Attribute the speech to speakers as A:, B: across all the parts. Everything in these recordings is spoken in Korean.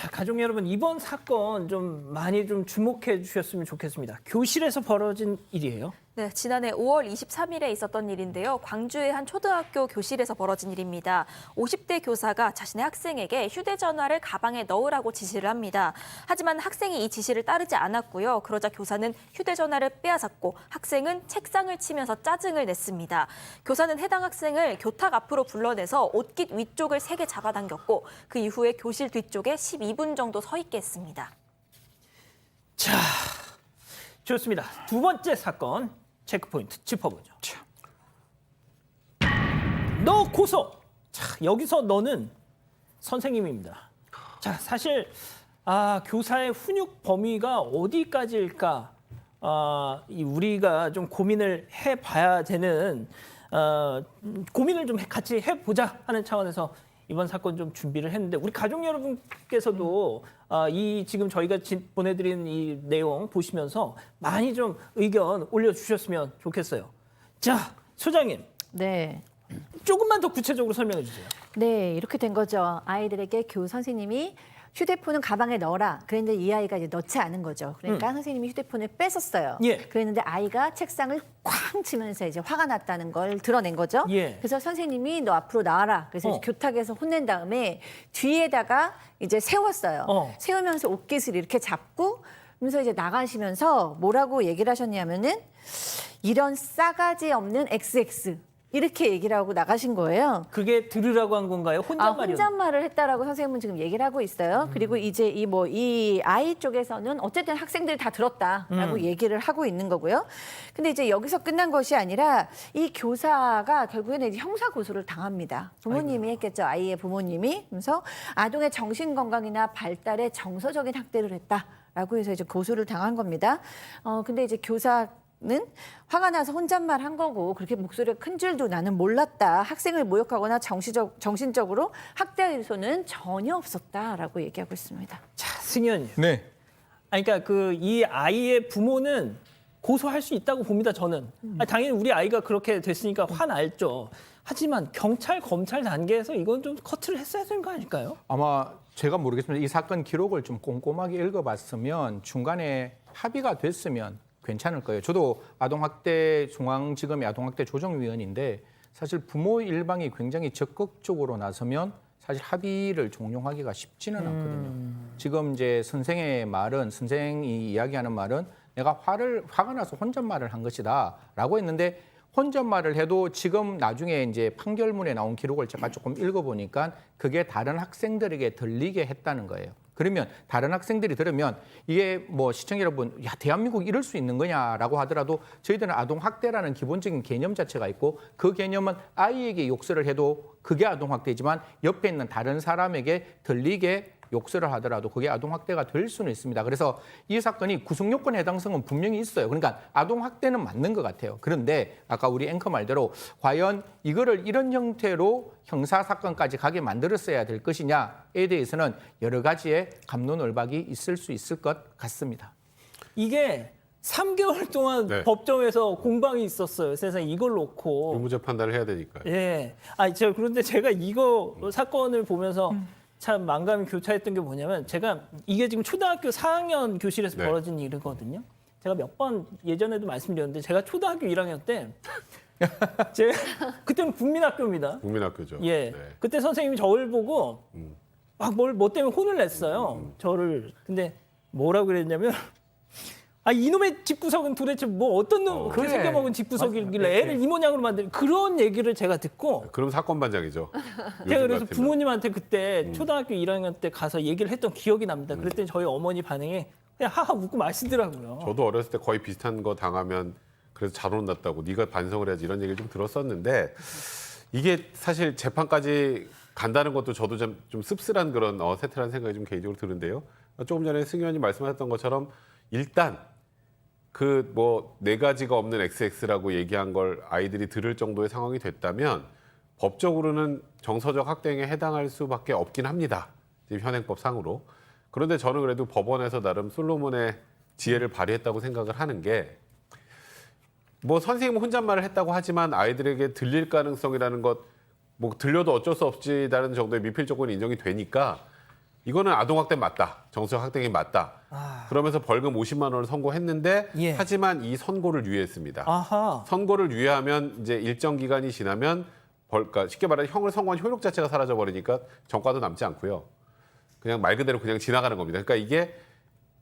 A: 자, 가족 여러분, 이번 사건 좀 많이 좀 주목해 주셨으면 좋겠습니다. 교실에서 벌어진 일이에요.
B: 네, 지난해 5월 23일에 있었던 일인데요. 광주의 한 초등학교 교실에서 벌어진 일입니다. 50대 교사가 자신의 학생에게 휴대전화를 가방에 넣으라고 지시를 합니다. 하지만 학생이 이 지시를 따르지 않았고요. 그러자 교사는 휴대전화를 빼앗았고 학생은 책상을 치면서 짜증을 냈습니다. 교사는 해당 학생을 교탁 앞으로 불러내서 옷깃 위쪽을 세게 잡아당겼고 그 이후에 교실 뒤쪽에 12분 정도 서 있게 했습니다.
A: 자, 좋습니다. 두 번째 사건 체크포인트 짚어보죠. 너 고소. 자, 여기서 너는 선생님입니다. 자, 사실 교사의 훈육 범위가 어디까지일까? 우리가 좀 고민을 해봐야 되는 고민을 좀 같이 해보자 하는 차원에서 이번 사건 좀 준비를 했는데 우리 가족 여러분께서도 이 지금 저희가 보내드린 이 내용 보시면서 많이 좀 의견 올려주셨으면 좋겠어요. 자, 소장님.
C: 네.
A: 조금만 더 구체적으로 설명해 주세요.
C: 네, 이렇게 된 거죠. 아이들에게 선생님이 휴대폰은 가방에 넣어라. 그랬는데 이 아이가 이제 넣지 않은 거죠. 그러니까 선생님이 휴대폰을 뺏었어요.
A: 예.
C: 그랬는데 아이가 책상을 쾅 치면서 이제 화가 났다는 걸 드러낸 거죠.
A: 예.
C: 그래서 선생님이 너 앞으로 나와라. 그래서 이제 교탁에서 혼낸 다음에 뒤에다가 이제 세웠어요. 세우면서 옷깃을 이렇게 잡고 그러면서 이제 나가시면서 뭐라고 얘기를 하셨냐면은 이런 싸가지 없는 XX. 이렇게 얘기를 하고 나가신 거예요.
A: 그게 들으라고 한 건가요? 혼잣말이요?
C: 혼잣말을 했다라고 선생님은 지금 얘기를 하고 있어요. 그리고 이제 이 아이 쪽에서는 어쨌든 학생들이 다 들었다라고 얘기를 하고 있는 거고요. 근데 이제 여기서 끝난 것이 아니라 이 교사가 결국에는 이제 형사 고소를 당합니다. 부모님이 했겠죠. 아이의 부모님이. 그래서 아동의 정신 건강이나 발달에 정서적인 학대를 했다라고 해서 이제 고소를 당한 겁니다. 근데 이제 는 화가 나서 혼잣말 한 거고 그렇게 목소리가 큰 줄도 나는 몰랐다. 학생을 모욕하거나 정신적으로 학대할 요소는 전혀 없었다라고 얘기하고 있습니다.
A: 자, 승현님.
D: 네.
A: 그러니까 이 아이의 부모는 고소할 수 있다고 봅니다. 저는. 당연히 우리 아이가 그렇게 됐으니까 화날죠. 하지만 경찰, 검찰 단계에서 이건 좀 커트를 했어야 되는 거 아닐까요?
D: 아마 제가 모르겠습니다. 이 사건 기록을 좀 꼼꼼하게 읽어봤으면 중간에 합의가 됐으면 괜찮을 거예요. 저도 중앙지검의 아동학대 조정위원인데 사실 부모 일방이 굉장히 적극적으로 나서면 사실 합의를 종용하기가 쉽지는 않거든요. 지금 이제 선생이 이야기하는 말은 내가 화가 나서 혼잣말을 한 것이다라고 했는데 혼잣말을 해도 지금 나중에 이제 판결문에 나온 기록을 제가 조금 읽어보니까 그게 다른 학생들에게 들리게 했다는 거예요. 그러면 다른 학생들이 들으면 이게 뭐 시청자 여러분, 야 대한민국 이럴 수 있는 거냐라고 하더라도 저희들은 아동학대라는 기본적인 개념 자체가 있고 그 개념은 아이에게 욕설을 해도 그게 아동학대지만 옆에 있는 다른 사람에게 들리게 욕설을 하더라도 그게 아동학대가 될 수는 있습니다. 그래서 이 사건이 구속요건 해당성은 분명히 있어요. 그러니까 아동학대는 맞는 것 같아요. 그런데 아까 우리 앵커 말대로 과연 이거를 이런 형태로 형사사건까지 가게 만들었어야 될 것이냐에 대해서는 여러 가지의 갑론을박이 있을 수 있을 것 같습니다.
A: 이게 3개월 동안
E: 네.
A: 법정에서 공방이 있었어요. 세상에 이걸 놓고.
E: 의무자 판단을 해야 되니까요.
A: 예. 그런데 제가 이거 사건을 보면서 참 만감이 교차했던 게 뭐냐면 이게 지금 초등학교 4학년 교실에서
E: 네.
A: 벌어진 일이거든요. 제가 몇 번 예전에도 말씀드렸는데 제가 초등학교 1학년 때 그때는 국민학교입니다.
E: 국민학교죠.
A: 예.
E: 네.
A: 그때 선생님이 저를 보고 막 뭐 때문에 혼을 냈어요. 저를. 근데 뭐라고 그랬냐면 이놈의 집구석은 도대체 뭐 어떤 놈, 그 새겨먹은 집구석이길래 애를 이 모양으로 만드는 그런 얘기를 제가 듣고
E: 그럼 사건 반장이죠.
A: 제가 그래서
E: 같으면.
A: 부모님한테 그때 초등학교 1학년 때 가서 얘기를 했던 기억이 납니다. 그랬더니 저희 어머니 반응이 그냥 하하 웃고 마시더라고요.
E: 저도 어렸을 때 거의 비슷한 거 당하면 그래서 잘 혼났다고 네가 반성을 해야지 이런 얘기를 좀 들었었는데 이게 사실 재판까지 간다는 것도 저도 좀 씁쓸한 그런 어색한 생각이 좀 개인적으로 드는데요. 조금 전에 승 의원님 말씀하셨던 것처럼 일단 그 뭐 4가지가 없는 XX라고 얘기한 걸 아이들이 들을 정도의 상황이 됐다면 법적으로는 정서적 학대에 해당할 수밖에 없긴 합니다. 지금 현행법상으로. 그런데 저는 그래도 법원에서 나름 솔로몬의 지혜를 발휘했다고 생각을 하는 게 뭐 선생님은 혼잣말을 했다고 하지만 아이들에게 들릴 가능성이라는 것 뭐 들려도 어쩔 수 없지라는 정도의 미필 조건이 인정이 되니까 이거는 아동학대 맞다. 정서적 학대행위 맞다. 그러면서 벌금 50만 원을 선고했는데
A: 예.
E: 하지만 이 선고를 유예했습니다.
A: 아하.
E: 선고를 유예하면 이제 일정 기간이 지나면 그러니까 쉽게 말하면 형을 선고한 효력 자체가 사라져 버리니까 전과도 남지 않고요. 그냥 말 그대로 그냥 지나가는 겁니다. 그러니까 이게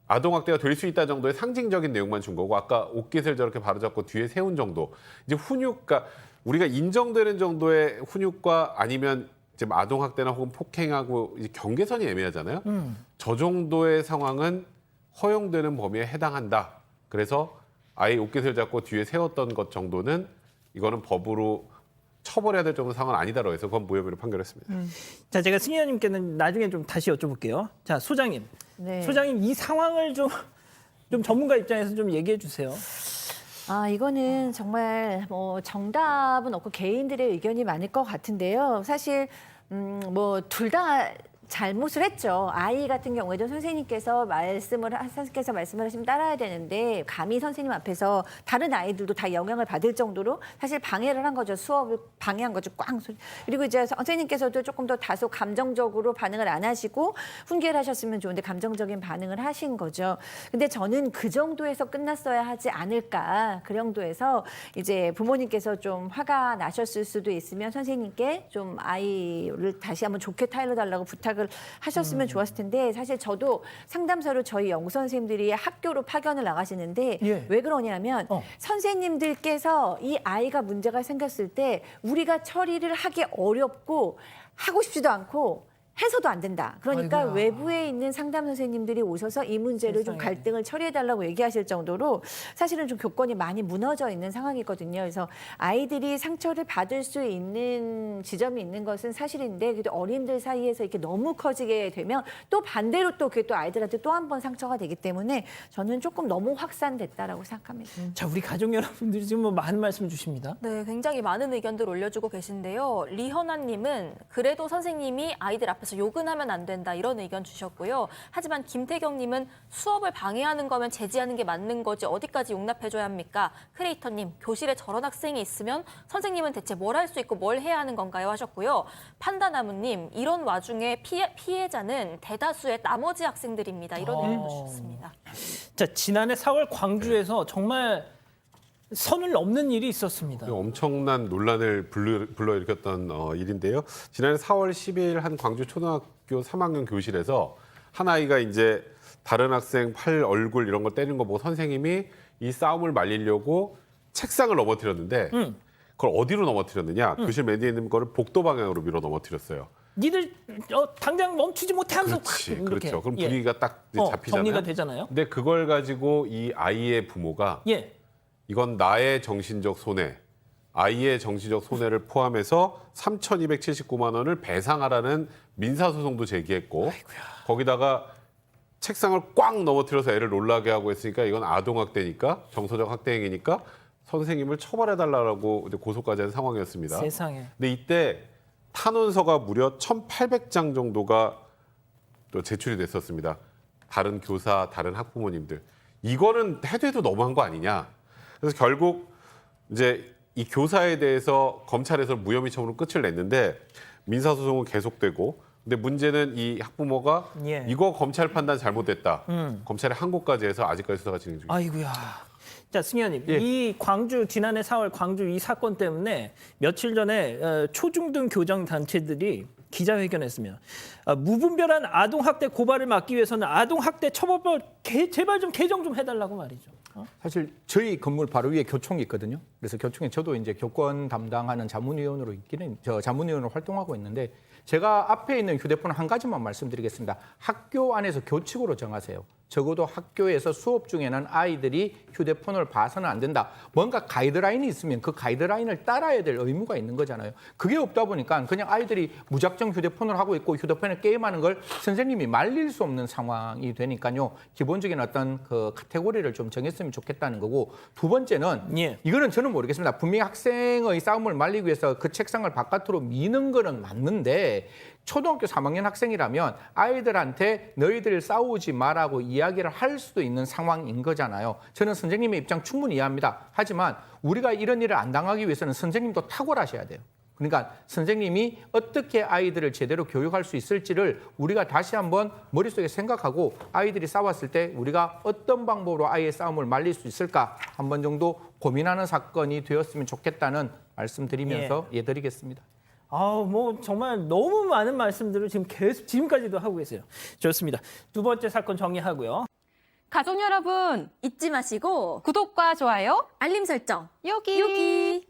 E: 아동학대가 될 수 있다 정도의 상징적인 내용만 준 거고 아까 옷깃을 저렇게 바로잡고 뒤에 세운 정도 이제 훈육, 그러니까 우리가 인정되는 정도의 훈육과 아니면 지금 아동학대나 혹은 폭행하고 이제 경계선이 애매하잖아요. 저 정도의 상황은 허용되는 범위에 해당한다. 그래서 아이 옷깃을 잡고 뒤에 세웠던 것 정도는 이거는 법으로 처벌해야 될 정도 상황은 아니다라고 해서 그건 무혐의로 판결했습니다.
A: 자, 제가 승희 의원님께는 나중에 좀 다시 여쭤볼게요. 자, 소장님.
C: 네.
A: 소장님 이 상황을 좀 전문가 입장에서 좀 얘기해 주세요.
C: 아, 이거는 정말 뭐 정답은 없고 개인들의 의견이 많을 것 같은데요. 사실 뭐 둘 다 잘못을 했죠. 아이 같은 경우에도 선생님께서 말씀을 하시면 따라야 되는데 감히 선생님 앞에서 다른 아이들도 다 영향을 받을 정도로 사실 방해를 한 거죠. 수업을 방해한 거죠. 꽝 소리. 그리고 이제 선생님께서도 조금 더 다소 감정적으로 반응을 안 하시고 훈계를 하셨으면 좋은데 감정적인 반응을 하신 거죠. 근데 저는 그 정도에서 끝났어야 하지 않을까. 그 정도에서 이제 부모님께서 좀 화가 나셨을 수도 있으면 선생님께 좀 아이를 다시 한번 좋게 타일러달라고 부탁을 하셨으면 좋았을 텐데 사실 저도 상담사로 저희 연구 선생님들이 학교로 파견을 나가시는데
A: 예.
C: 왜 그러냐면 선생님들께서 이 아이가 문제가 생겼을 때 우리가 처리를 하기 어렵고 하고 싶지도 않고 해서도 안 된다. 그러니까
A: 아이고야.
C: 외부에 있는 상담 선생님들이 오셔서 이 문제를 좀
A: 세상에.
C: 갈등을 처리해달라고 얘기하실 정도로 사실은 좀 교권이 많이 무너져 있는 상황이거든요. 그래서 아이들이 상처를 받을 수 있는 지점이 있는 것은 사실인데 그래도 어린들 사이에서 이렇게 너무 커지게 되면 또 반대로 또 그게 또 아이들한테 또 한 번 상처가 되기 때문에 저는 조금 너무 확산됐다라고 생각합니다.
A: 자, 우리 가족 여러분들이 지금 뭐 많은 말씀 주십니다.
B: 네, 굉장히 많은 의견들 올려주고 계신데요. 리현아님은 그래도 선생님이 아이들 앞에서 욕은 하면 안 된다 이런 의견 주셨고요. 하지만 김태경님은 수업을 방해하는 거면 제지하는 게 맞는 거지 어디까지 용납해줘야 합니까? 크리에이터님, 교실에 저런 학생이 있으면 선생님은 대체 뭘 할 수 있고 뭘 해야 하는 건가요? 하셨고요. 판다나무님, 이런 와중에 피해자는 대다수의 나머지 학생들입니다. 이런 의견도 주셨습니다.
A: 자, 지난해 4월 광주에서 정말 선을 넘는 일이 있었습니다.
E: 엄청난 논란을 불러일으켰던 일인데요. 지난해 4월 10일 한 광주 초등학교 3학년 교실에서 한 아이가 이제 다른 학생 팔, 얼굴 이런 거 때리는 거 보고 선생님이 이 싸움을 말리려고 책상을 넘어뜨렸는데 그걸 어디로 넘어뜨렸느냐? 교실 맨 뒤에 있는 거를 복도 방향으로 밀어 넘어뜨렸어요.
A: 니들 당장 멈추지 못해 하면서
E: 그렇지,
A: 확 이렇게.
E: 그렇죠. 그럼
A: 예.
E: 분위기가 딱 이제 잡히잖아요.
A: 정리가 되잖아요.
E: 근데 그걸 가지고 이 아이의 부모가
A: 예.
E: 이건 나의 정신적 손해, 아이의 정신적 손해를 포함해서 3,279만 원을 배상하라는 민사소송도 제기했고 거기다가 책상을 꽝 넘어뜨려서 애를 놀라게 하고 했으니까 이건 아동학대니까 정서적 학대행위니까 선생님을 처벌해달라고 이제 고소까지 한 상황이었습니다.
A: 세상에.
E: 근데 이때 탄원서가 무려 1,800장 정도가 또 제출이 됐었습니다. 다른 교사, 다른 학부모님들. 이거는 해도 해도 너무한 거 아니냐. 그래서 결국 이제 이 교사에 대해서 검찰에서 무혐의 처분으로 끝을 냈는데 민사소송은 계속되고 근데 문제는 이 학부모가
A: 예.
E: 이거 검찰 판단 잘못됐다. 검찰에 항고까지 해서 아직까지 수사가 진행 중입니다.
A: 아이고야. 자, 승희 의원님.
D: 예.
A: 이 광주 지난해 4월 광주 이 사건 때문에 며칠 전에 초중등 교장 단체들이 기자회견했으며 무분별한 아동학대 고발을 막기 위해서는 아동학대 처벌법 제발 좀 개정 좀 해달라고 말이죠.
D: 사실 저희 건물 바로 위에 교총이 있거든요. 그래서 교총에 저도 이제 교권 담당하는 자문위원으로 자문위원으로 활동하고 있는데 제가 앞에 있는 휴대폰 한 가지만 말씀드리겠습니다. 학교 안에서 교칙으로 정하세요. 적어도 학교에서 수업 중에는 아이들이 휴대폰을 봐서는 안 된다. 뭔가 가이드라인이 있으면 그 가이드라인을 따라야 될 의무가 있는 거잖아요. 그게 없다 보니까 그냥 아이들이 무작정 휴대폰을 하고 있고 휴대폰에 게임하는 걸 선생님이 말릴 수 없는 상황이 되니까요. 기본적인 어떤 그 카테고리를 좀 정했으면 좋겠다는 거고 두 번째는
A: 예.
D: 이거는 저는 모르겠습니다. 분명히 학생의 싸움을 말리기 위해서 그 책상을 바깥으로 미는 거는 맞는데 초등학교 3학년 학생이라면 아이들한테 너희들 싸우지 마라고 이야기를 할 수도 있는 상황인 거잖아요. 저는 선생님의 입장 충분히 이해합니다. 하지만 우리가 이런 일을 안 당하기 위해서는 선생님도 탁월하셔야 돼요. 그러니까 선생님이 어떻게 아이들을 제대로 교육할 수 있을지를 우리가 다시 한번 머릿속에 생각하고 아이들이 싸웠을 때 우리가 어떤 방법으로 아이의 싸움을 말릴 수 있을까 한 번 정도 고민하는 사건이 되었으면 좋겠다는 말씀드리면서 예드리겠습니다.
A: 뭐 정말 너무 많은 말씀들을 지금 계속 지금까지도 하고 계세요. 좋습니다. 두 번째 사건 정리하고요.
F: 가족 여러분,
B: 잊지 마시고
F: 구독과 좋아요,
B: 알림 설정
F: 여기.
B: 여기.